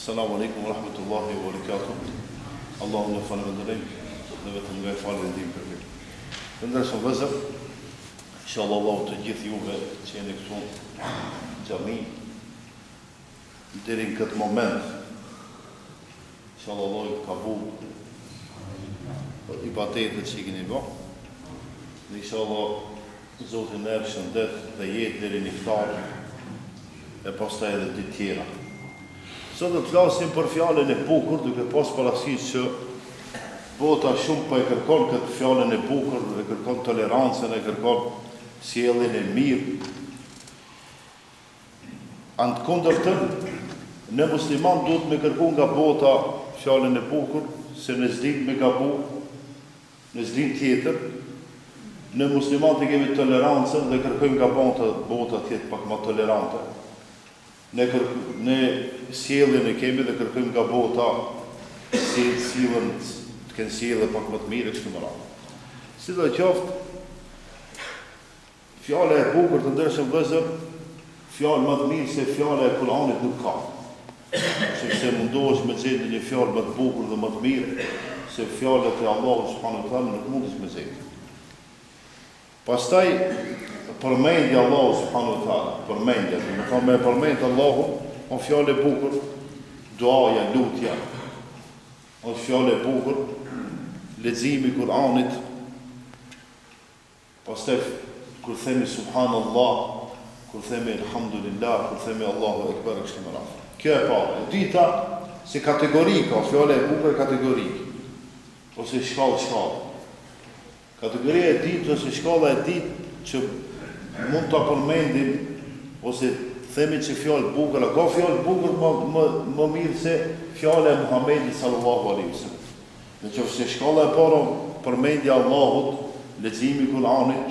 Assalamu alaikum wa rahmatullahi wa barakatuh. Allahu në falënderojmë dhe vetëm nga falë dhe ndihmë për ju. Të ndershëm vëllezër, inshallah Allahu të gjithë juve që jeni këtu në xhami deri në këtë moment, inshallah Allahu të kabul për ibadetet që i keni bërë. Dhe inshallah Zoti na jap shëndet dhe jetë deri në iftar e pastaj edhe ditë tjera. Sot do të flasim për fjalën e bukur, duke pas parasysh që bota shumë po e kërkon këtë fjalën e bukur, e kërkon tolerancën, e kërkon sjelljen e mirë. Anë kundërtën, ne musliman duhet me kërku nga bota fjalën e bukur, se ne s'dim me gabu, ne s'dim tjetër. Ne muslimanët kemi tolerancën dhe kërkojmë nga bota tjetër pak më tolerante. Ne sjelljen e kemi dhe kërkojmë nga bota sjelljen të kenë sjellje pak më të mirë kështu më radhë. Sidoqoftë, fjala e bukur të ndershëm vëllezër, fjalë më të mirë se fjala e Kuranit nuk ka. Sepse mundohesh me gjetë një fjalë më të bukur dhe më të mirë se fjalët e Allahut subhanahu wa taala nuk mundesh me gjetë. Pastaj përmendja Allahu subhanahu wa taala, përmendja, do të thonë me përmend Allahun, është fjalë e bukur, duaja, lutja, është fjalë e bukur, leximi i Kuranit. Pastaj kur themi subhanallah, kur themi alhamdulillah, kur themi Allahu akbar kështu më radhë. Kjo e para. E dyta, si kategori ka fjalë e bukur kategorike, ose shkallë. Kategoria e dytë ose shkalla e dytë që mund ta përmendim ose themi që fjalë bukur, ka fjalë bukur më mirë se fjala e Muhamedit sallallahu alaihi wasallam. Nëse shkalla e parë përmendja e Allahut, leximi i Kuranit,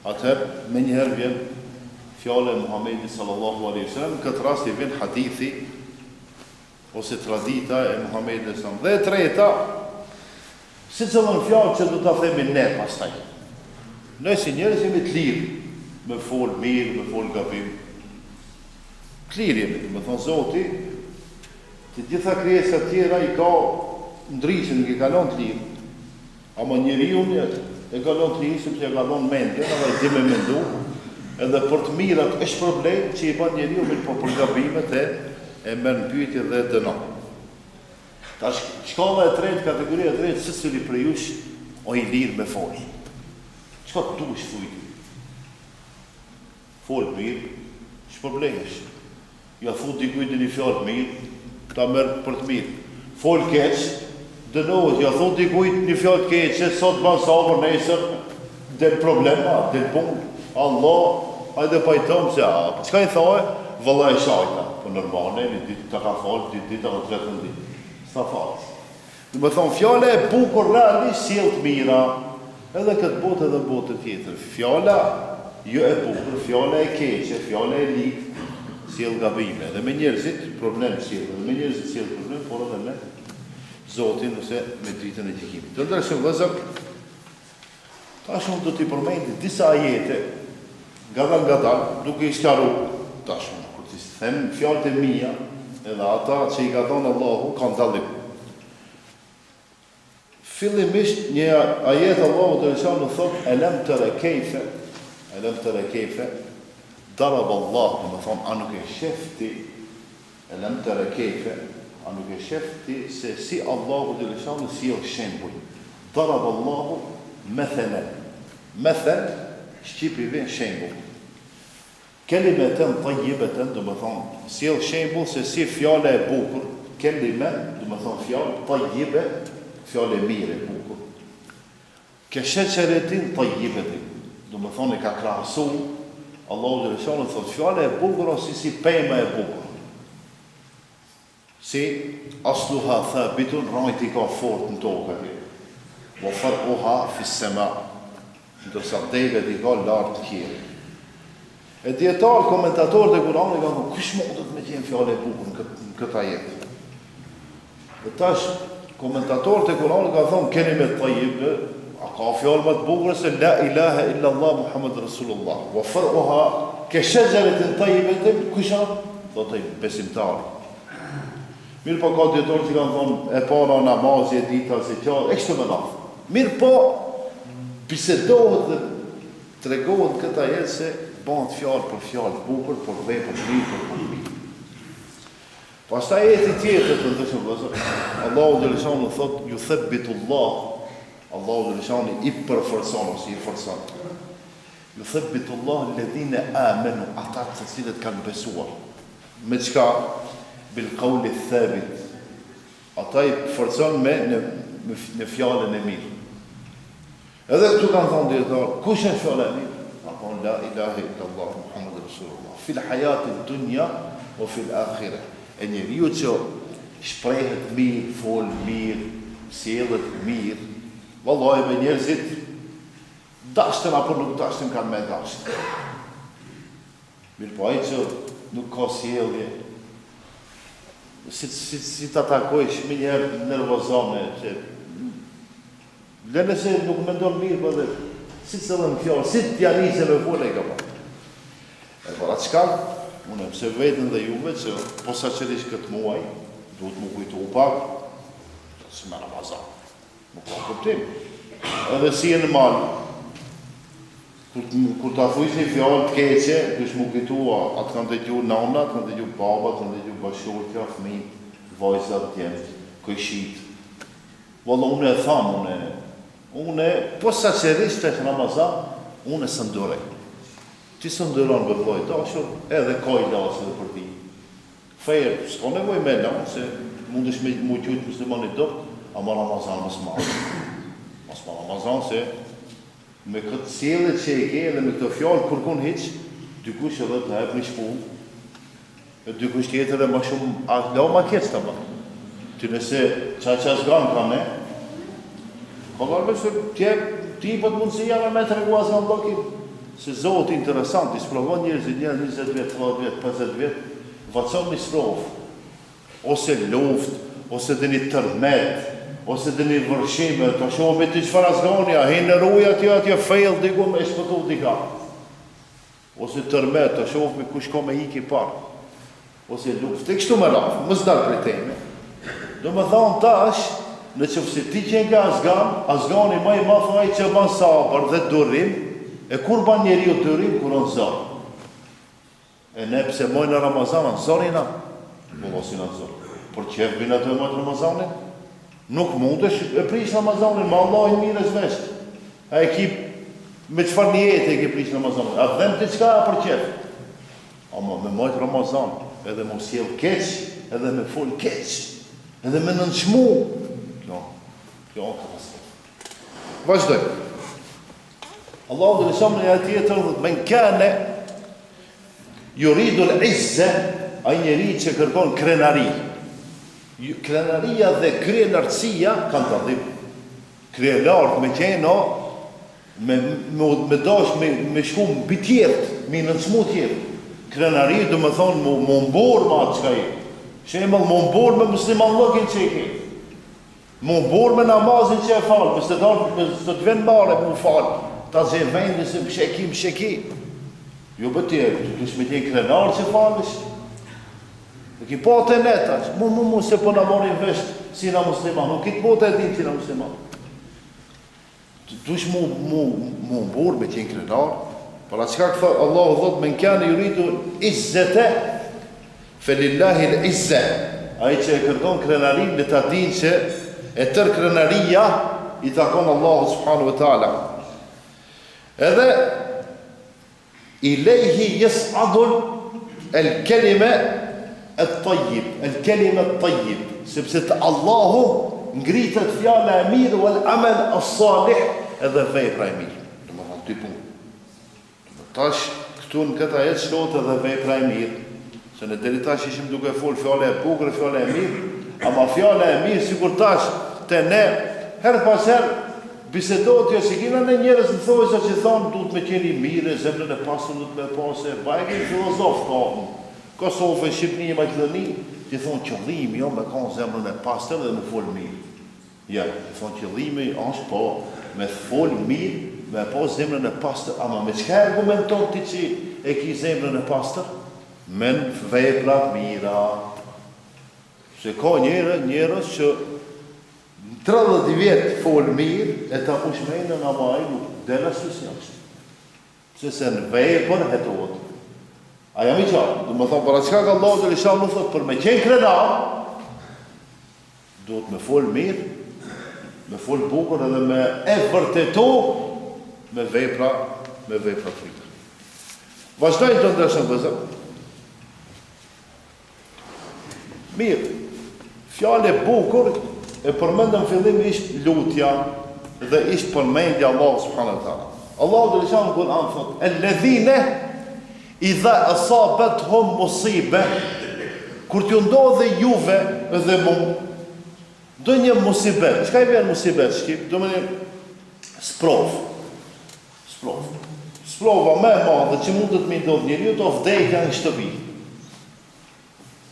atëherë menjëherë vjen fjala e Muhamedit sallallahu alaihi wasallam, në këtë rast i vjen hadithi ose tradita e Muhamedit sallallahu alaihi wasallam. Dhe e treta, si cëllën fjallë që do të themi ne pastaj. Ne si njerëz jemi të lirë, me folë mirë, me folë gabim. Të lirë jemi, me thonë Zoti, të gjitha krijesat tjera i ka ndrishën, nuk i kalon të lirë. Ama njeriu e kalon të lirë, sepse e kalon mendjen, edhe i di me mendu, edhe për të mirat është problem që i bën njeriu, mirë po për gabimet e merr në pyetje dhe dënon. Tash shkalla e tretë, kategoria e tretë, secili prej jush o i lirë me folë. Çka duhesh thuj? Folë mirë, ç'problem është? Ja thu dikujt një fjalë mirë, ta merr për të mirë. Folë keq, dënohet, ja thu dikujt një fjalë të keqe, sot ban sabër, nesër del problema, del punë. Allah, hajde pajtom se çka i thonë? Vëllai e shajta, po normale, një ditë ta ka folë, ditë apo 13 ditë. Sa falë. Dhe me thonë, fjale e bukur realisht sjell të mira, edhe këtë botë edhe botë tjetër. Fjala jo e bukur, fjala e keqe, fjala e likë, sjell gabime. Dhe me njerëzit problem sjell, dhe me njerëzit sjell problem, por edhe me Zotin ose me dritën e gjykimit. Të ndershëm vëllezër, tash unë do t'i përmend disa ajete, nga dal, duke i sqaruar tash unë, kur t'i them fjalët e mia, edhe ata që i ka thonë Allahu kanë dallim. Fillimisht një ajet Allahu të veçantë thotë alam tara kayfa darab Allah, do të thonë a nuk e shefti alam tara kayfa, a nuk e shefti se si Allahu të veçantë sjell shembull. Darab Allahu mathalan. Mathal shqipi vjen shembull. Kelimeten tajibeten, do më thonë, sjell shembull se si fjala e bukur, kelime, do më thonë fjalë, tajibe, fjalë e mirë e bukur. Ke sheqeretin tajibetin, do më thonë e ka krahasu, Allahu dhe Reshanë thotë, fjala e bukur ose si pema e bukur. Si asluha thabitun, rajti ka fort në tokë atje. Wa farquha fis sama, ndërsa devet i ka lartë tjerë. E djetarë, komentatorët e Kuranit ka thonë, kush mundet me qenë fjallë e bukur në këtë ajet? Dhe tash, komentatorët e Kuranit ka thonë, keni me të tajibë, a ka fjallë më të bukur se la ilaha illa Allah Muhammed Rasulullah. Wa farquha ke shexeretin tajibetin, kusha? Thotë besimtari. Mirë po ka djetorë që kanë thonë, e para namazi, e dita, se qarë, e kështë të më nafë. Mirë po, bisedohet dhe tregohet këta jetë se bëndë fjallë për fjallë, bukur, për vepër, për mirë. Pastaj jeti tjetër të ndëshëm vëzër, Allahu dhe Lishani thot, ju thebbitullah, Allahu dhe Lishani i përforson, ose i forson. Ju thebbitullah ledhine amenu, ata të cilët kanë besuar. Me qka? Bil qawli thabit. Ata i forson me në fjallën e mirë. Edhe këtu kanë thonë djetarë, kush e fjallën e mirë? A thonë, la ilahe illallah, Muhammed Rasulullah. Fil hajatit dunja, o fil akhire. E njeriu që shprehet mirë, fol mirë, sjellët mirë, vallahi me njerëzit dashtën apo nuk dashtën kanë me dashtë. Mirë po ai që nuk ka sjellje, si ta takojsh me njerë nervozone, që lene se nuk mendon mirë, po dhe si të thënë fjallë, si t'ja nise me fole ka pa. E para qka? Unë pëse vetën dhe juve që posa qërish këtë muaj, duhet mu kujtu u pak, si me Ramazan. Nuk ka kuptim. Edhe si e në malë, kur ta thuj një fjallë të keqe, dush mu kujtu, atë kanë të gju nana, kanë të gju baba, kanë të gju bashkërtja, fëmi, vajzat, tjenë, këjshit. Valla, unë e thamë, unë posa qërish të Ramazan, unë e së ndorej. Që së ndëron vëlloj dashur, edhe ka i lasë dhe për ti. Fejrë, s'ka nevoj me lanë, se mundesh me mu qujtë muslimanit dërt, ama Ramazan mësë marë. Mësë marë Ramazan, se me këtë sjellje që e ke dhe me këtë fjallë kërkun hiq, dykush edhe të hep një shpull, e dykush tjetër e ma shumë, a la ma keq të më. Ty nëse qa zganë ka me, ka garbe se ti për të mundësi janë me të regu asë nga blokim. Se Zotë interesant, i sprovon njerëzit 20 vjet, 30 vjet, 50 vjet, vacon një sprov, ose luft, ose dhe një tërmet, ose dhe një vërshime, të shohë me të qëfar asgani, a hinë në ruja atje fejl, diku me shpëtu dika. Ose tërmet, të shohë me kush ka me iki parë, ose luft, e kështu me rafë, më zdarë për teme. Do më thonë tash, në qëfësi ti që nga asgani ma i ma thaj që ban sabër dhe durim, e kur ban njeri o dërim, kur në zërë. E ne pse mojnë në Ramazanën, zërina, po vosin në zërë. Por qef bina të e mojnë Ramazanin, nuk mundesh e prish Ramazanin, ma Allah i mire zvesht. A e ki, me qëfar një jetë e ki prish Ramazanin, a dhem të qka për qef. Ama me mojnë Ramazan, edhe mu sjell keq, edhe me fol keq, edhe me nënçmu. Kjo katastrof. Vazhdoj. Allahu dhe lësham në jetë tjetër dhe men kane juridu l'izze, a njeri që kërkon krenari. Krenaria dhe krenarësia kanë të dhim. Krelartë me qeno, me dash me shku mbi tjertë, me nënçmu tjertë. Krenari dhe me thonë më mbor ma atë qka i. Shemëll më mbor me musliman lëkin që i ke. Më mbor me namazin që e falë, me së të ven mare më falë. Ta zhe vendin se më sheki. Jo bëti e, të shme tjenë krenar që falësh. E ki po të netash, mu se po në morin vesht si në musliman, nuk kitë po të edhin si në musliman. Dush mu mbur me tjenë krenar, para qka këtha Allahu dhët me nkjane juridu izzete, felillahi l'izze, aji që e kërkon krenarin në ta din që e tër krenaria i takon Allahu subhanu wa ta'ala. Edhe i lejhi jes'adul el kelime e tajjib, sepse të Allahu ngritet fjala e mirë wal amal as-salih edhe vepra e mirë. Do më thonë dy punë. Tash këtu në këtë ajet shtohet edhe vepra e mirë, se në deri tash ishim duke fol fjala e bukur, fjala e mirë, ama fjala e mirë sikur tash te ne herë pas herë bisedot jo si kina në njerës në thojza që thonë duhet me qeni mire, zemrën e pasur duhet me pase, ba e keni filozof ka Kosovë, Shqipni, Makedoni, që thonë qëllimi jo me kanë zemrën e pasur dhe me fol mirë. Ja, thonë qëllimi është po me fol mirë, me po zemrën e pasur, ama me qëka argumenton ti që e ki zemrën e pasur? Men veprat mira. Se ka njerëz që 30 vjetë folë mirë, e ta pushmejnë në amajlu, dhe në susjashtë. Se se në vepër hetohet. A jam I qarë, dhe më thonë, para qka ka Allah dhe lisha më thotë, për me qenë krenar, duhet me folë mirë, me folë bukur edhe me e vërteto me vepra frikë. Vazhdojnë të ndërshën vëzër. Mirë, fjale bukur e përmendëm fillim ishtë lutja dhe ishtë përmendja Allah subhanahu wa ta'ala. Allah dhe lishanë në Kur'an thot, "Alladhina idha asabatuhum musibe", kur t'ju ndodhe juve dhe mu, do një musibet. Çka I vjen musibet shkip? Do më një sprova me madhe që mund të më ndodh njeriu të vdekja në shtëpi.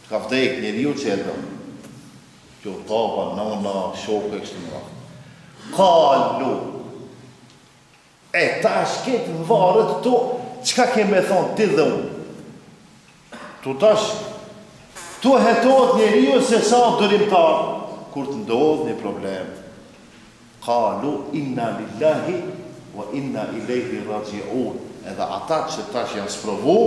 Ka vdek njeriu që e do. Kjo tapa, nana, shokë e kështë më rafë. Kalu. E ta shket në varët tu, qka keme thonë ti dhe unë? Tu tash, tu hetohet njeriu se sa dërimtar, kur të ndodh një problem. Kalu, inna lillahi, wa inna ilaihi raji'un. Edhe ata që tash janë sprovu,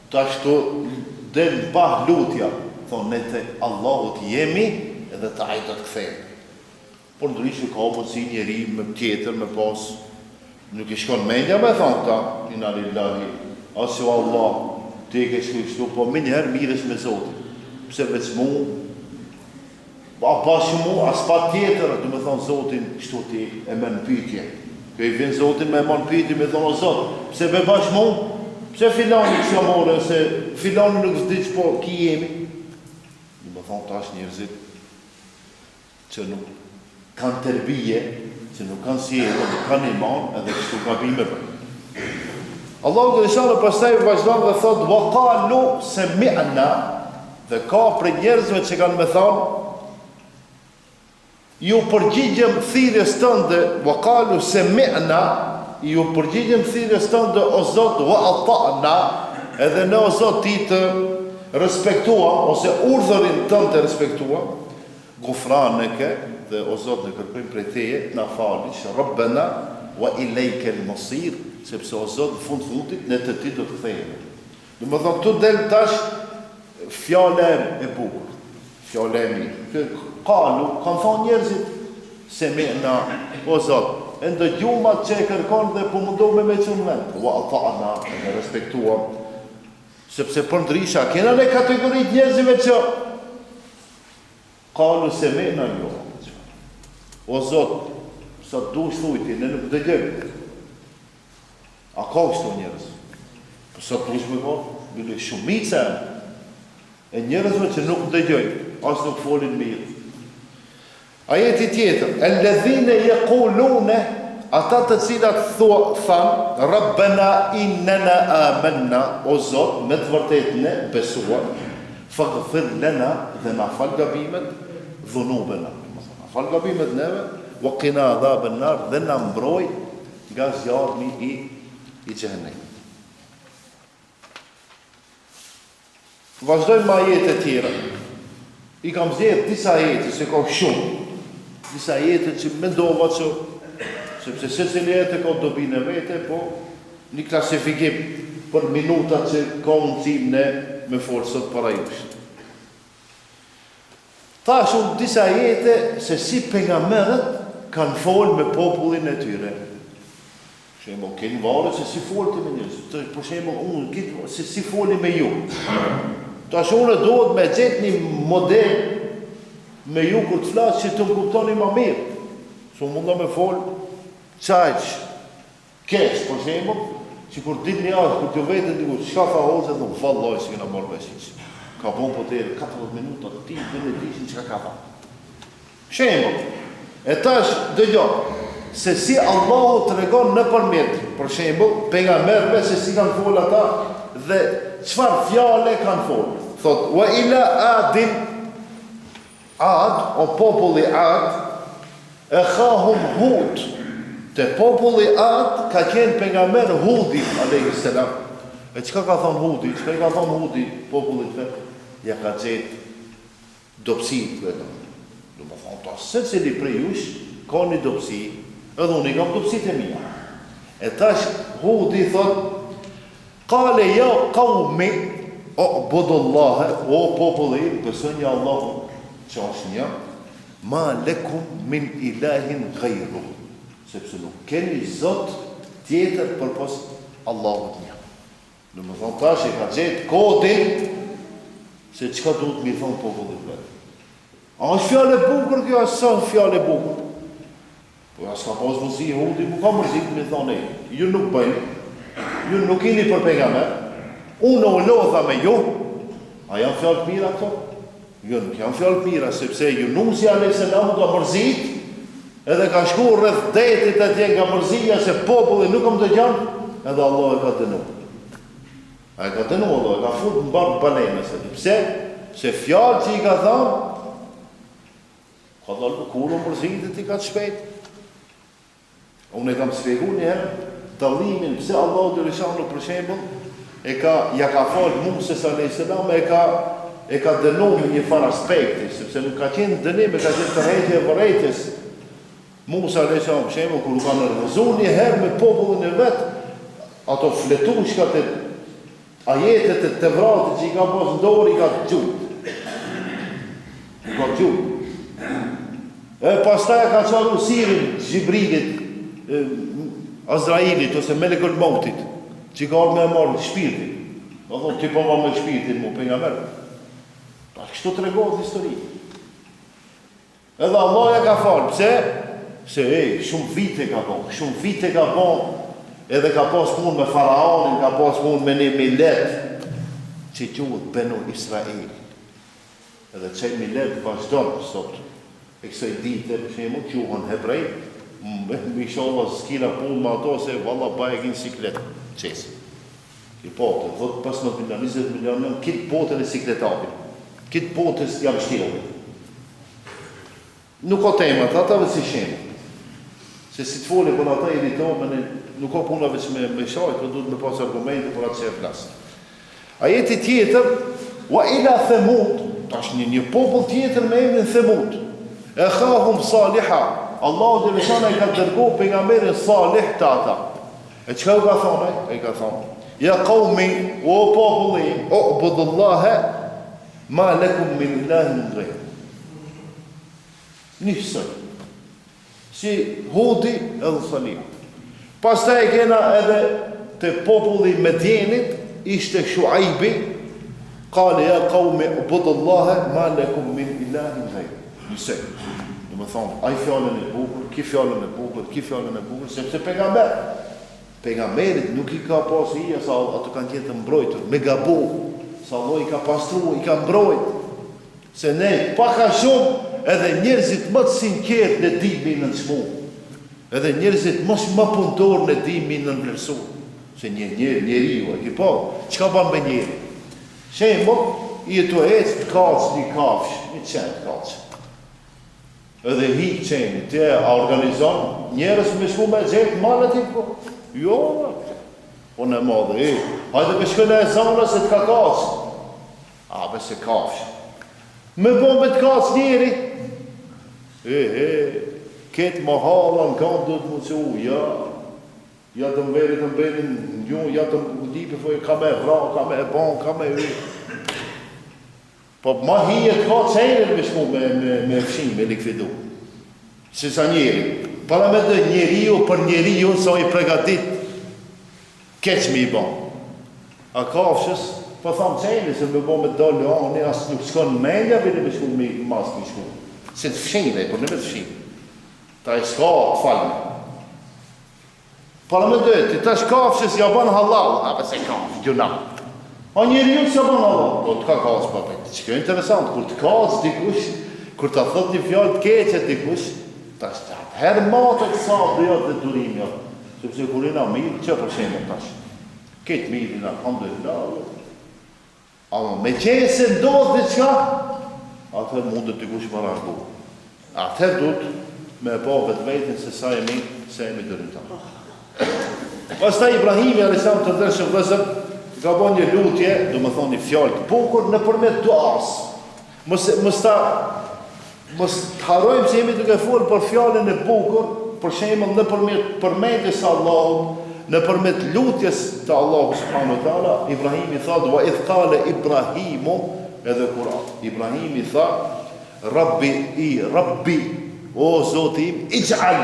tash tu del pa lutja. Thonë, ne të Allahut jemi edhe të ajtë të këthejmë. Por ndryshe ka mundësi njeri me tjetër, me pas, nuk I shkon mendja me thonë ta, inna lillahi, asë o Allah, ti ke shkështu, po minjëherë mirësh me Zotin. Pse veç mu, a bashkë mu, as pa tjetër, du me thonë Zotin, kështu ti e me në pytje. Kjo I vjen Zotin me në pytje, me thonë o Zot, pse be bashkë mu, pse filani kështu amore, se filani nuk zdi që po ki jemi. Më thonë tash njerëzit që nuk kanë tërbije, që nuk kanë sjellje, nuk kanë iman, edhe kështu gabime për. Allahu dhe lishanë pastaj vazhdon dhe thot, "Wa qalu sami'na", dhe ka për njerëzve që kanë me thonë, ju përgjigjem thirrjes tënde, "Wa qalu sami'na", ju përgjigjem thirrjes tënde o Zot, "Wa ata'na", edhe ne o Zot ti të respektuam, ose urdhërin tënë të respektuam, gufraneke, dhe o Zot në kërkojmë prej teje, na falish, Rabbena, wa ilejke l-masir, sepse o Zot në fundit, ne të ti do të kthehemi. Dhe më thonë, këtu del tash fjale e bukur, fjale e mirë. Kalu, kanë thonë njerëzit, se me na, o Zot, e ndëgjumat që e kërkon dhe po mundohme me qënë vend, wa ata'na, e respektuam, sepse për ndrysha, kena në kategorit njerëzive që kalu se me në jo. O Zot, sa du shthujti, ne nuk dëgjëm. A ka kështu njerëz? Për sa du shme ka, bële shumica e njerëzve që nuk dëgjëm, as nuk folin mirë. Ajeti tjetër, alladhina yaquluna, ata të cilat thanë, Rabbena innena amanna, o Zot, me të vërtet ne besuar, faghfir lana, dhe na fal gabimet, dhunubena, na fal gabimet neve, wa qina adhaban nar, dhe na mbroj nga zjarmi I xhehenemit. Vazhdojmë me ajete tjera. I kam zgjedhur disa ajete, se ka shumë. Disa ajete që mendova që sepse secili jetë ka dobinë e vete, po një klasifikim për minutat që ka mundësim ne me folë sot para jush. Tha shumë disa ajete se si pejgamberët kanë folë me popullin e tyre. Shemo, keni varë se si folë të me njësë. Për shemo, unë, se si folë me ju. Ta shumë dohet me gjetë një model me ju kur të flasë që të më kuptoni ma mirë. So munda me folë qajq, kesh, për shembo, që kur dit një ashtë, kur të vetën diku, shka tha hoxë, dhe më vallaj se këna marrë veshqiq. Ka bon po të 14 minuta, ti dhe në dishin që ka tha. Shembo, e tash dëgjo, se si Allahu të regon në përmet, për shembo, pejgamberëve se si kanë folë ata, dhe qëfar fjale kanë folë. Thot, wa ila adin, Ad, o populli Ad, e khahum Hud. Te populli Ad ka qenë pejgamber Hudi, alayhis salam. E çka ka thonë Hudi? Çka ka thonë Hudi popullit vet? Ja ka qenë dopsi të vetëm. Do më thonë ta, se cili prej jush ka një dopsi, edhe unë i kam dopsit e mija. E tash Hudi thot, kale ja qaumi, o budullahe, o populli, besoni Allahu që është një, ma lekum min ilahin gajru, sepse nuk keni zot tjetër përpos Allahut një. Në më thonë tash e ka gjetë kodin, se qka duhet mi thonë popullit vetë. A është fjallë e bukur kjo, a sa fjallë e bukur? Po ja s'ka pas mësi Hudi, mu ka mërzit mi thonë e, ju nuk bëjnë, ju nuk keni për pejgamber, unë o lodha me ju, a janë fjallë të mira këto? Jo, nuk janë fjallë të mira, sepse Junusi a.s. ka mërzit, edhe ka shku rreth detit atje nga mërzia se populli nuk më dëgjon, edhe Allah e ka dënu. A e ka dënu Allah, e ka fut në barë balenës. Pse? Se fjallë që i ka thamë, ka dalë kuro mërzitit i ka të shpejt. Unë e kam sfegu njëherë, dalimin, pse Allah të rishanu për shembol, ja ka falë Muses a.s. e ka dënu me një farë aspekti, sepse nuk ka qenë dënim, e ka qenë të rejtje e vërrejtjes. Musa a.s. për shembol, kër u ka nërvëzu njëherë me popullin e vetë, ato fletushkat e ajetet e të vratit që i ka pas në dorë, i ka gjut. I ka gjut. E pastaj ka qaru sirin Gjibrilit, Azrailit, ose Melekul Mautit, që ka orë me marrë shpirtin. Do thotë, ti po ma me shpirtin mu, për nga mërë. Kështu të regohet histori. Edhe Allah ja ka falë, pse? Se shumë vite ka bon, shumë vite ka bon, edhe ka pas punë me Faraonin, ka pas punë me një milet, që quhet Benu Israel. Edhe që milet vazhdon, sot, e kësaj dite, për shembull, quhen hebrej, inshallah s'kina punë me ato, se valla ba e kinë siklet, qesi. Ki pote, 15 milion, 20 milion, kitë potën e sikletapin, kitë potës jam shtilove. Nuk ka temat, atave si shemë. Se si të foli për ata i ritomen, nuk ka puna veç me shajt, për duhet me pas argumente për atë që e flasë. Ajeti tjetër, wa ila Themud, tash një popull tjetër me emrin Themud, e khahum Saliha, Allahu dhe Leshana i ka dërgu për nga merin Salih të ata. E qëka u ka thonë? E ka thonë, ja qaumi, o populli, o budullahe, ma lekum min ilahin grej. Njësër. Si Hudi edhe Salih. Pastaj e kena edhe të populli Medjenit, ishte Shuaibi, kale ja qaumi ubudullahe, ma lekum min ilahin grej. Njësër. Dhe më thonë, aj fjallën e bukur, ki fjallën e bukur, ki fjallën e bukur, sepse pejgamber. Pejgamberit nuk i ka pas hija, sa ato kanë qenë të mbrojtur, me gabu, sa Allah i ka pastru, i ka mbrojt. Se ne, paka shumë, edhe njerëzit më të sinqert në dimi në çmu. Edhe njerëzit më punëtor në dimi në vlerësu. Se njeriu, e ki po, çka ban me njeri? Shembull, i e tu ecë të kacë një kafsh, një qenë kacë. Edhe hi qeni, te a organizon, njerëz me shku me gjetë malet i po. Jo, po në madhe, hajde me shkënë e zana se të ka kacë. A, be se kafsh. Me bombe të kacë njeri. Ketë më halën, kam do të më që ja të mverit të mberin, ja të më dipi, ka me vra, ka me ban, ka me Po ma hijet ka qenër me shku me fshim, me likvidu. Se sa njeri. Para me dhe njeriu për njeriu sa i pregatit keq me i ban. A kafshës, po thamë qenër, se me bo me dalë anë, asë nuk s'ka në menja, vile me shku me mas me shku. Se të fshime, për në me të fshime. Ta i s'ka falme. Para me dhe, ti tash kafshës ja ban halal, a përse kafshë, gjuna. A njeri ju që ban Allah, po të ka kacë papet. Që kjo e interesant, kur të kacë dikush, kur të thot një fjallë të keqet dikush, ta është atë herë matët sabë dhe durimi atë. Sepse kur i na mirë, që për shemë tash? Ketë mirë, alhamdulillah. Ama me qenë se ndodhë dhe qka, atëherë mundet dikush më rargu. Atëherë duhet me pa vetë vetin se sa e mirë, se e mi dërim ta. Pastaj Ibrahimi, alisam të dërshë vëzër, ka bo një lutje, do më thonë një fjallë të bukur, në përmet duas. Mos të harrojmë se jemi duke folë për fjalën e bukur, për shembull nëpërmjet përmendjes së Allahut, nëpërmjet lutjes të Allahut subhanahu wa taala. Ibrahimi thotë wa idh qala Ibrahimu, edhe Kur'an. Ibrahimi tha Rabbi, o Zoti im, ij'al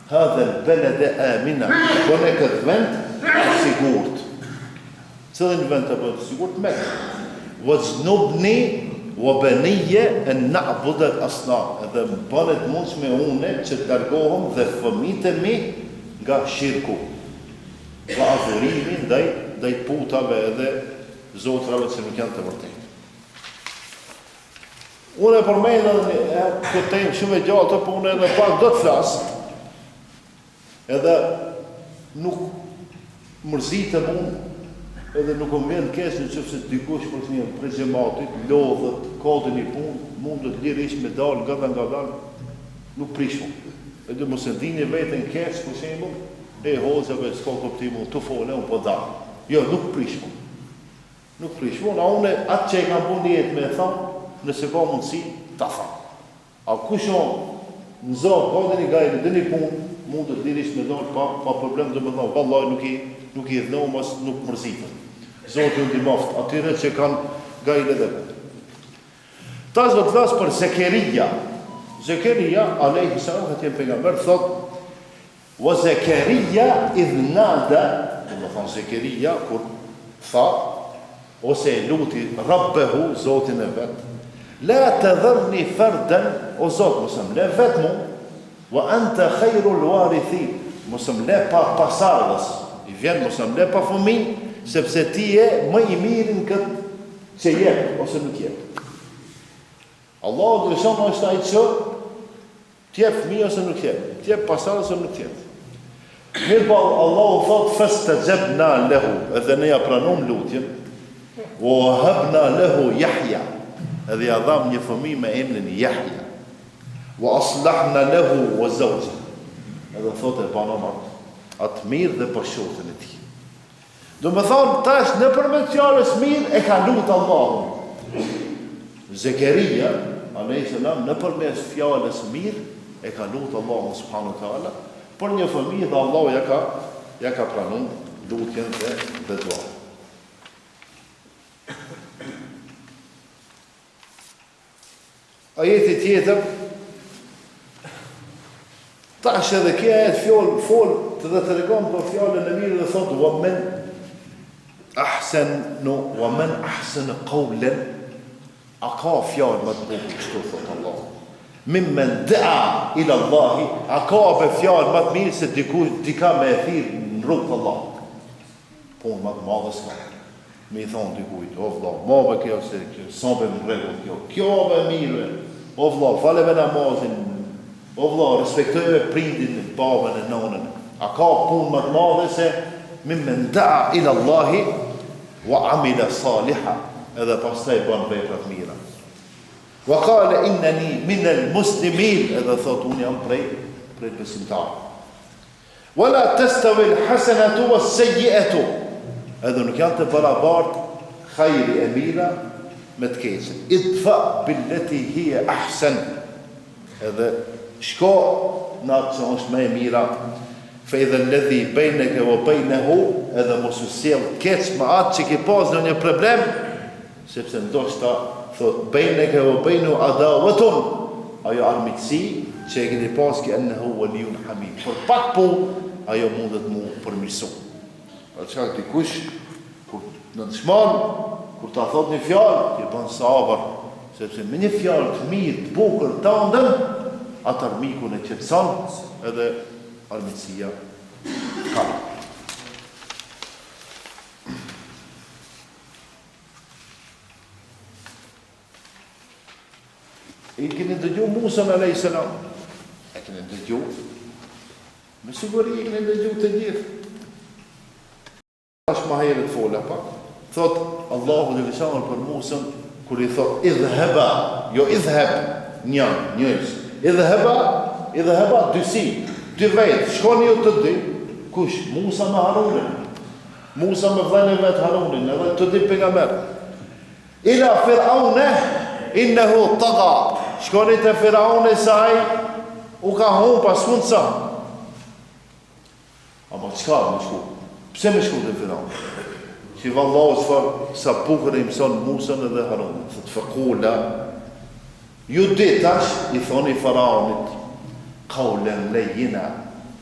hadha al-balada amina, bëne këtë vend të sigurt. Cëllin vend të bëhet sigurt? Mekë. Wajnubni wa baniya an na'budu al-asnam, edhe më bënet mundshme une që të largohem dhe fëmijët e mi nga shirku, nga adhurimi ndaj putave edhe zotrave që nuk janë të vërtetë. Unë e përmendë këtë temë shumë e gjatë, por unë edhe pak do të flas. Edhe nuk mërzitem unë, edhe nuk më vjen keq nëse dikush për një prej xhamatit lodhet, ka të një punë, mund të lirisht me dal nga dal, nuk prishun. Edhe mos e dini veten keq, për shembull, hoxhave s'ka kuptim të folë, unë po dal. Jo, nuk prishun. Nuk prishun, a unë atë që e kam punë jetë me e thamë, nëse ka mundësi, ta tha. A kushon në zonë, ka dhe një gajnë, dhe një punë, mund të lirisht me dal pa problem, dhe me thonë, vallaj nuk i dhënohë, mas nuk mërzitën. Zotë në dimaftë, atyre që kanë gajnë edhe punë. Ta zë të flasë për Zekeria. Zekeria, alejhi salam, këtë jenë pejgamber, thot, wa Zekeria idh nada, dhe me thonë Zekeria, kur tha, ose luti Rabbehu, Zotin e vetë, la të dhërni ferden, o Zotë, mësëm le vetë mu, wa anta khejru lwarithi, mësëm le pa pasardhës, i vjen mësëm le pa fëmin, sepse ti je më i mirin këtë që jep, ose nuk jep. Allah dhe shumë është ajtë që tjep fëmi ose nuk jep, tjep pasardhës ose nuk jep. Mirë pa Allah u thotë, fës të gjebna lehu, edhe ne ja pranum lutjen, o hëbna lehu Jahja, edhe ja dham një fëmi me emnin Jahja, wa aslahna lehu wa zawja, edhe thotë e banam atë mirë dhe për shotën e ti. Do me thonë, tash në përmet fjalës mirë e ka lutë Allahun. Zekeria, a.s. në përmet fjalës mirë e ka lutë Allahun subhanahu wa ta'ala, për një fëmijë dhe Allahu ja ka pranun lutjen dhe dua. Ajeti tjetër, tash edhe kja e fjallë të dhe të regon për fjallën e mirë dhe thotë, wa men ahsen qawlen, a ka fjallë më të bukë, kështu thotë Allah. Mimmen dëa ila Allahi, a ka për fjallë më të mirë se dika me e thirë në rrugë Allah. Punë më të madhe s'ka. Me i thonë dikujt, o vla, mave kjo se kjo, sabe më regull kjo ave mire, o vla, faleve namazin, o vla, respektojve prindin, babën e nonën. A ka punë më të madhe se mimmen dëa ila Allahi, wa amila saliha, edhe pastaj bën veprat mira. Wa qala innani min al-muslimin, edhe thot unë jam prej besimtarëve. Wala tastawi al-hasanatu was-sayyi'atu, edhe nuk janë të barabartë khajri e mira me të keqen. Idfa billati hiya ahsan, edhe shko në atë që është më e mira. Fa idha alladhi bainaka wa bainahu, edhe mos u sjell keq me atë që ke pas në një problem, sepse ndoshta thot bainaka wa bainu adawatun, ajo armiqsi që e keni pas që ennehu waliyun hamid. Por pak ajo mundet mu përmirësu. Për çka dikush kur në dëshmon, kur ta thot një fjalë, ti bën sabër, sepse me një fjalë të mirë, të bukur, të ëndër, atë armikun e qetëson edhe armiqësia ka. I keni dëgju Musa a.s. E keni dëgju? Me siguri i keni dëgju të gjithë. Ashtë ma herët fola pa. Thot, Allahu dhe lisanër për Musa, kur i thot, idhheba, jo idhheb, njës. Idhheba, dysi, dy vetë, shkoni ju të dy, kush? Musa me Harunin. Musa me vëllën e vetë Harunin, edhe të dy pejgamber. Ila Firaune, innehu taga. Shkoni te Firauni se ai u ka humb pas mund sa. Ama çka më shku? Pse më shku te Firauni? Që vallahu çfarë sa bukur i mëson Musën edhe Harun. Thot faqula ju ditash i thoni Faraonit qawlan layyina,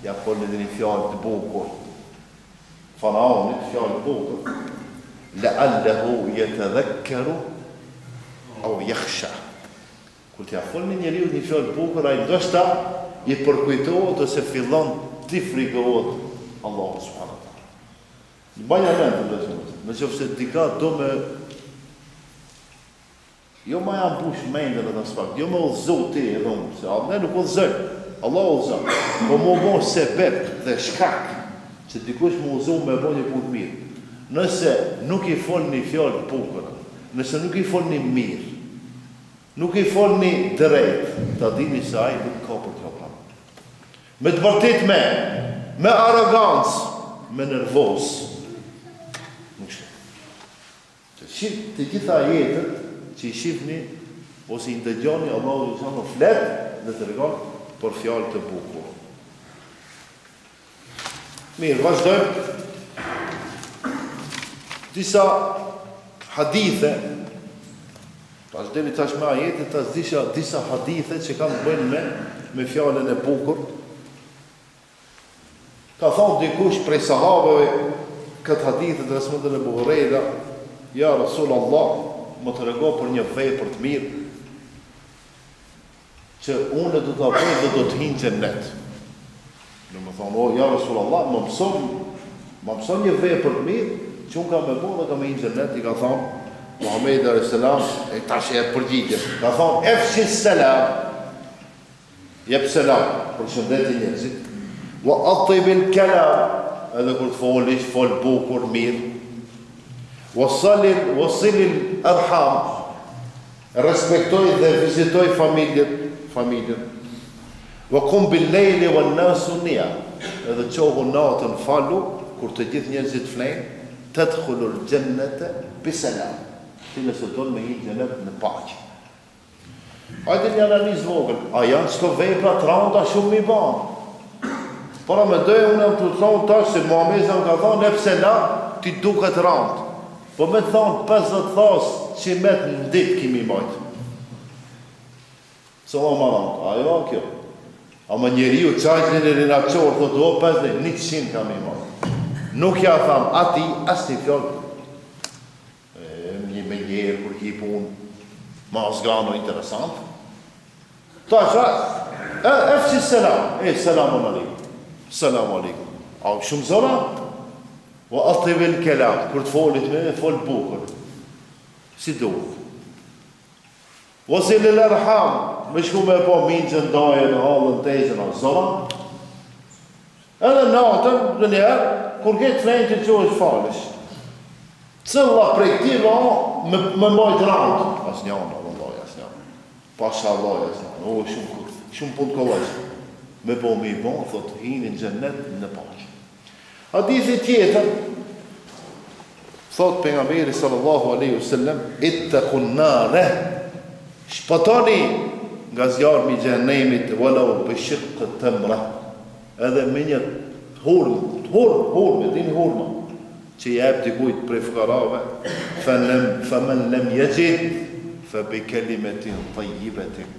ja folni dhe një fjalë të bukur. Faraonit fjalë të bukur. La'allahu yatadhakkaru aw yakhsha. Kur t'ja folni njeriu një fjalë të bukur, ai ndoshta i përkujtohet ose fillon të frikohet Allahu subhanahu wa taala. Baja mend, nëse dika do me jo ma janë bush mendën edhe aspekt, jo me udhëzu ti edhe unë, se ne nuk udhëzoj, Allah udhëzon, po më bon sebeb dhe shkak, që dikush më udhëzu me bo një punë mirë. Nëse nuk i fol një fjallë të bukur, nëse nuk i fol një mirë, nuk i fol një drejt, ta dini se ai nuk ka për të pranë. Me të vërtet me arogancë, me nervoz, nuk shkë. Të gjitha jetët, që i shifni, ose i ndëgjoni, Allahu i thonë flet dhe të regon për fjalë të bukur. Mirë, vazhdojmë. Disa hadithe, pas deri tash me ajetin, disa hadithe që kanë bëjnë me fjalën e bukur. Ka thonë dikush prej sahabëve këtë hadithe të Rasmundën e Buhurejra, ja Rasul Allah, më të rego për një vepër të mirë që unë do të bëj dhe do të hinë xhennet. Në më thonë, o, ja Rasulallah, më mëson një vepër të mirë që unë ka me bo dhe ka me hinë xhennet. I ka thonë Muhammed a.s. e tash e përgjigje. Ka thonë, efshi selam, jep selam për shëndeti njerëzit, wa atibin kelam, edhe kur të folish, fol bukur, mirë, wasilil arham, respektoj dhe vizitoj familjen. Wa kum bil lejli wa nasu nia, edhe qohu natën falu, kur të gjithë njerëzit flenë, tadkhulul jannata bisalam. Ti nëse don me hinë xhenet në paqe. Hajde një analizë vogël, a janë çto vepra të rënda shumë i banë? Para me dojë unë të thonë tash se Muhamedi ka thonë pse la ti duket rënd. Po me thonë 50 thasë që me të ndit kimi majtë. Se o marat, ajo kjo. A më njeri u qajtën e rinaqorë, thotë o 50, 100 kam i majtë. Nuk ja thamë, ati, as një fjallë. Një me njerë, kur ki punë, ma zgano interesant. Ta qa, efqi selam, selamun alikum. Selamun alikum. A shumë zora? O atëvel kelam, kur të folit me, fol bukur. Si duhet. O zilil arham, me shku me po minqën, dajën, halën, tejën, a zora. Edhe natën, dhe njerë, kur këtë frejnë që që është falësh. Cëlla prej këtiva, me majtë randë. As njëna, vëllaj, as njëna. Pasha Allah, as njëna. O, shumë punë kollajshë. Me po me i bon, thot, hinin xhennet në paqe. Hadithi tjetër, thot pejgamberi sallallahu alaihi wasallam, ittaqun nare, shpëtoni nga zjarmi i xhenemit, walau bi shiq tamra, edhe me një hurmë, din hurma, që jep dikujt prej fukarave, faman lam yajid, fa bi kalimatin tayyibatin.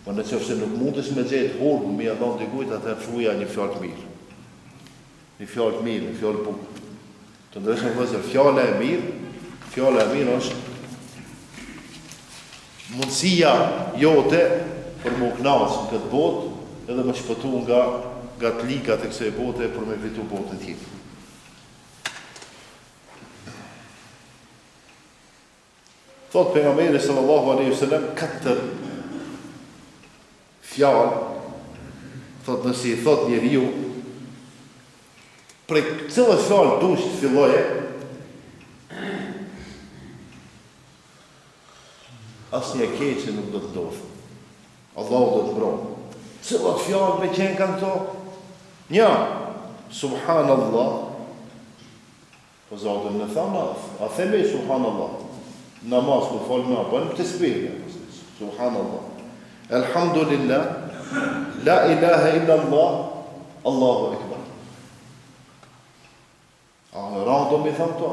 Po në qofse nuk mundesh me gjetë hurmë, mi e dhon dikujt, atëherë thuja një fjalë të mirë. Një fjallë të mirë, një fjallë bukur. Të ndërshëm vëzër, fjallë e mirë është mundësia jote për më knasë në këtë botë edhe më shpëtu nga të likat e kësaj bote për me fitu botën tjetër. Thot pejgamberi sallallahu alaihi wasallam 4 fjallë, thot nësi i thot njeriu, prej cilës fjallë dush të filloje, asë një keqë nuk do të dofë. Allahu do të bronë. Cilët fjallë me qenë kanë to? Një, subhanallah, po zotën në thamë, a theme subhanallah, namaz ku falë me, po në të spirë, Subhanallah. Elhamdulillah, la ilaha illa Allah, Allahu Akbar. Rando mi thëmë to.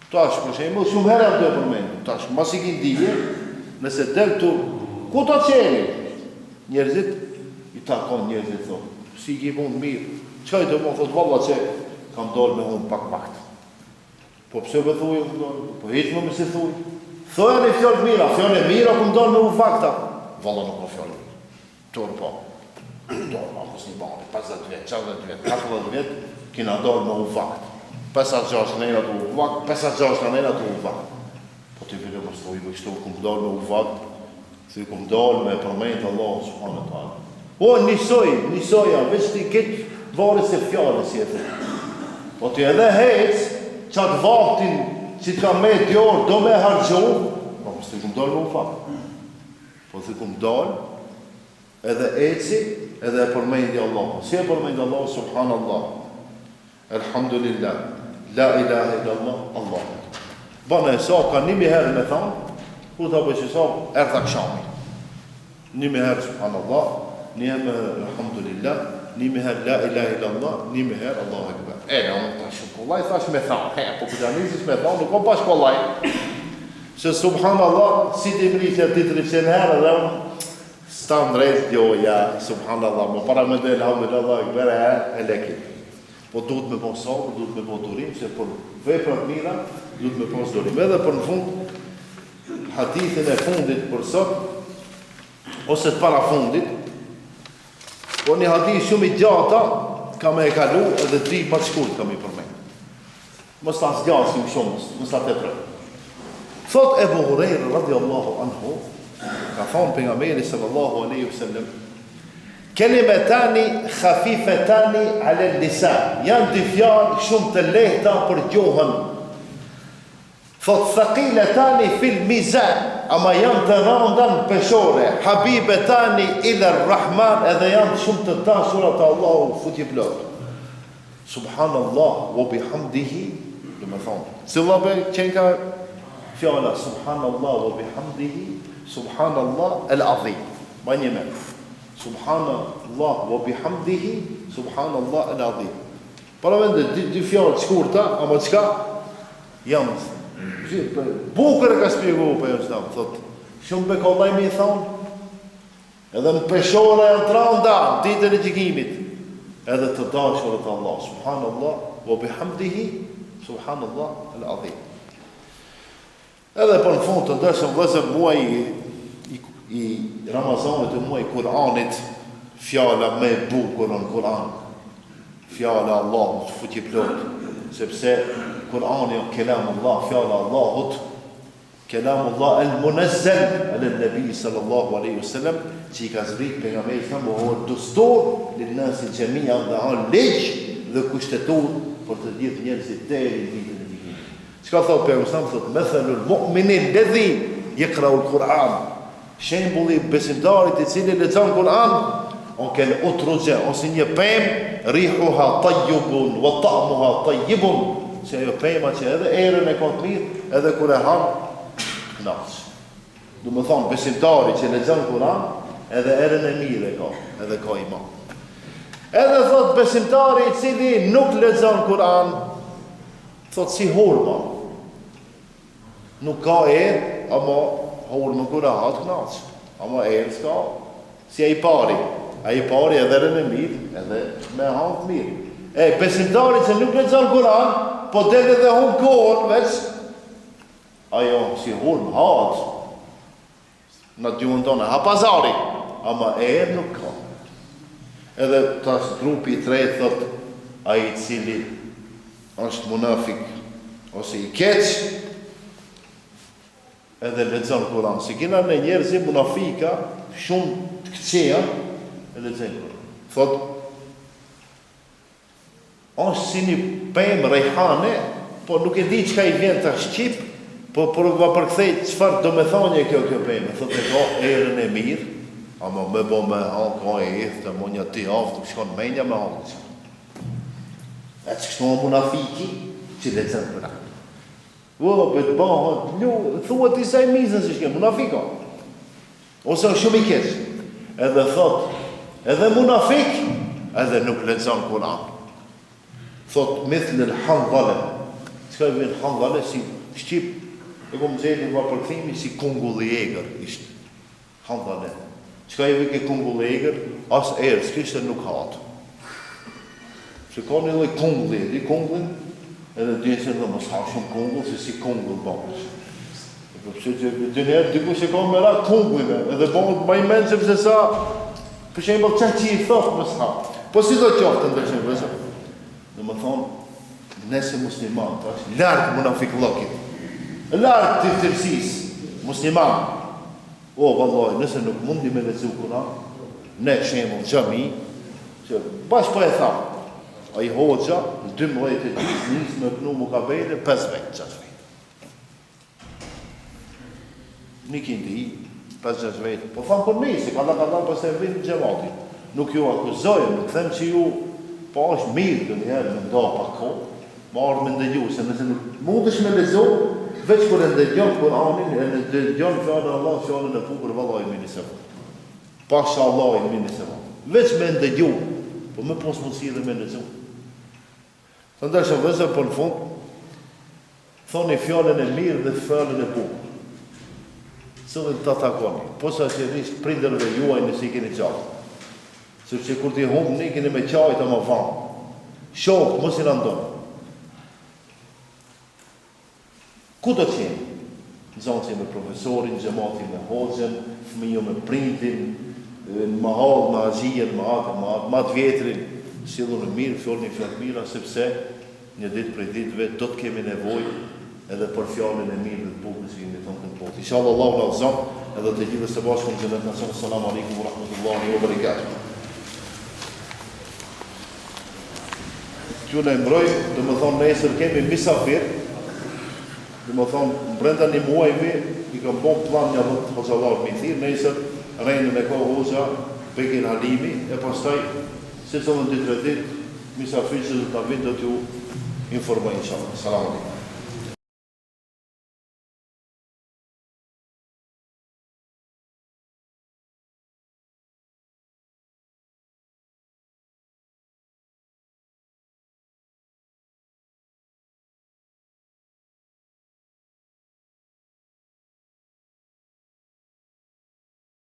Tash, për shemë, shumë herë të përmendu. Tash, mas i kënë dije, nëse del të, ku të qeni? Njerëzit, i takon njerëzit, thonë. Si i ki punë mirë. Qaj të më thotë, valla që kam dollë me unë pak baktë. Po pëse për thuj, po heqë më si thuj. Thoja në fjallë mira, fjallë e mira, ku më dollë me unë fakta. Valla nuk më fjallë mirë. Torë po. Dollë ma mësë një bani, 50 vjetë, 60 vjetë, 40 vjetë, kina dollë me unë faktë. 56 nëjna të u vakt, 56 nëjna të u vakt. Po të vile më stoj, kështu këmë dollë me u vakt, si këmë dollë me përmejtë Allah, subhanë të alë. O, njësoja, veç të i këtë varës e fjallë, si e të. Po të edhe hecë, qatë vaktin që të ka me djorë, do me hargjohë, po më stoj këmë dollë me u vakt. Po të këmë dollë, edhe eci, edhe e përmejtë Allah. Si e përmejtë Allah, subhanë Allah. Elhamdulillah, la ilaha illallah, Allah. Bana e sa, ka 1000 herë me thamë, ku të bëjë që sa, erdha kshami. 1000 herë, subhanallah, 1000 herë, elhamdulillah, 1000 herë, la ilaha illallah, 1000 herë, Allahu Akbar. Në unë të shkollaj, thash me thamë, po këtë anizis me thamë, nuk o pa shkollaj. Se subhanallah, si të imri që të të rëqen herë, dhe unë, sta në drejtë, djoja, subhanallah, më para me dhe, elhamdulillah, Akbar, e lekit. Po duhet me po sabër, duhet me po durim, se për veprat mira, duhet me po durim. Edhe për në fund, hadithin e fundit për sot, ose të para fundit, po një hadith shumë i gjata, ka me e kalu, edhe 3 pa të shkurt ka me i përmenjë. Mës ta zgjasim shumës, mës ta të prejë. Thot Ebu Hurejrë, radiallahu anhu, ka thonë për nga meri, sallallahu aleyhi sallam, kelimetani khafifetani ale lisan, janë dy fjalë shumë të lehta për gjuhën. Thot thaqiletani fil mizan, ama janë të rënda në peshore. Habibetani ila Rahman, edhe janë shumë të dashura të Allahu futi plot. Subhanallah wa bihamdihi, do më thonë. Cilla be qenë ka fjala subhanallah wa bihamdihi, subhanallah el-azim. Ma një me. Subhanallah wa bihamdihi, subhanallah el-azim. Para vende, dy fjallë të shkurta, ama qka? Jam, bukër e ka spjegu për jo qëtam, thot, shumë be kollaj mi thonë, edhe në peshore e në tranda, ditën e gjikimit, edhe të dashurët Allah, subhanallah wa bihamdihi, subhanallah el-azim. Edhe për në fund të ndërshëm vëzër muaj i Ramazanit e muaj Kur'anit, fjala me bukur në Kur'an, fjala Allahut futi plot, sepse Kur'ani o kelam Allah, fjala Allahut, kelam Allah el-munazzal ala nabi sallallahu alaihi wasallam, që i ka zbrit pejgamberi thamë o dustur lil nasi xhamia, dhe ha ligj dhe kushtetur për të gjithë njerëzit deri në ditën e gjykimit. Çka thot pejgamberi? Thot mathalul mu'minin alladhi yaqra'u al-Qur'an, shembulli besimtarit i cili lexon Kur'an, on kel utruje, ose një pemë, rihuha tayyibun wa ta'muha tayyibun, se ajo pema që edhe erën e ka të mirë, edhe kur e han knaç. Do të thonë besimtari që lexon Kur'an, edhe erën e mirë e ka, edhe ka iman. Edhe thot besimtari i cili nuk lexon Kur'an, thot si hurma. Nuk ka erë, ama hurma kur e hatë knaqë, ama erë s'ka, si e i pari edhe rënë e mirë, edhe me hatë mirë. Besimtari që nuk lexon Kur'an, po del edhe hunë kohën, veç, ajo si hurmë hatë, në gjuhën tonë, ha pazari, ama erë nuk ka. Edhe tas grupi i tretë thot, a i cili është munafik, ose i keq, edhe lexon Kur'an. Si kina në njerëzi munafika, shumë të këqeja, e lexon Kur'an. Thot, është si një pemë rejhane, po nuk e di çka i vjen të shqip, po va përkthej çfarë do me thonje kjo pemë. Thot e ka erën e mirë, ama me bo me hanë, ka e eftë, mo një të javë, të shkon menja me hanë. E që kështu më munafiki, që lexon Kur'an. Vëllë, për të bëhë, thuhet i saj mizën që shke, munafika. ose është shumë i keq. Edhe thot, edhe munafik, edhe nuk lexon Kur'an. Thot, mithl al-Handhala. Çka vjen Handhala si shqip, e kom xhelin va përkthimi si kungull i egër ishte. Handhala. Çka i vjen ke kungull i egër, as erë, s'kishte nuk hat. Se ka një lloj kungulli, di kungullin, edhe djesën dhe mos ha shumë kungull, se si kungull bëhet. Përse që dënjerë dikush e ka me ra kungullime, edhe bëhet ma i menë sepse sa, për shembull çka që i thotë mos ha. Po si do qoftë ndërshim, vëzë? Dhe më thonë, nëse musliman, tash, lartë munafiklokit, lartë të tërësisë, musliman, vallaj, nëse nuk mundi me lexu Kur'an, ne shembull xhami, që bash po e thamë, a i hoxha, 12 e ditë, nisë me pnu mukabele, 5 vetë, 6 vetë. Një kindi, 5-6 vetë, po thamë për misi, ka da për se vinë në gjemati. Nuk ju akuzojë, nuk them që ju, po është mirë të njerë me nda pa ko, ma arë me ndëgju, se nëse nuk mundesh me lezo, veç kër e ndëgjon Kur'anin, e ndëgjon fjallën Allah, fjallën e pukër, vëllaj i mini se vë. Pasha Allah i mini se vë. Veç me ndëgju, po me pos mundësi dhe me lezo. Të ndërshë vëzër për në fund, thoni fjallën e mirë dhe fjallën e pukër. Cëllën të atakoni, posa që rrisht prinderve juaj nëse i keni qatë. Sërë që kur t'i humë, ne keni me qajtë a më vanë. Shokë, mos i në ndonë. Ku do t'jeni? Në zonë që me profesorin, gjemati me hoxën, fëmiju me printin, në mahal, me azijën, me atë vjetrin, sillu në mirë, fjollë një fjallë mira, sepse një ditë prej ditëve do t'kemi nevoj edhe për fjallën e mirë dhe të bukës që një tonë këtë botë. Inshallah, Allahu në azam, edhe të gjithë së bashkë në gjennet nësën. Assalamu alaikum wa rahmatullahi wa barakatuh. Që në emroj, dhe më thonë nesër kemi misafir, dhe më thonë brenda një muajmi, i kam bon plan një dhëtë hoxalar me thirë, nesër rejnën e ka hoxha, Bekin Halimi, e pastaj, se të në ditë, misafir që dhe të vinë dhe t'ju informoj, inshallah. Assalamu alaikum.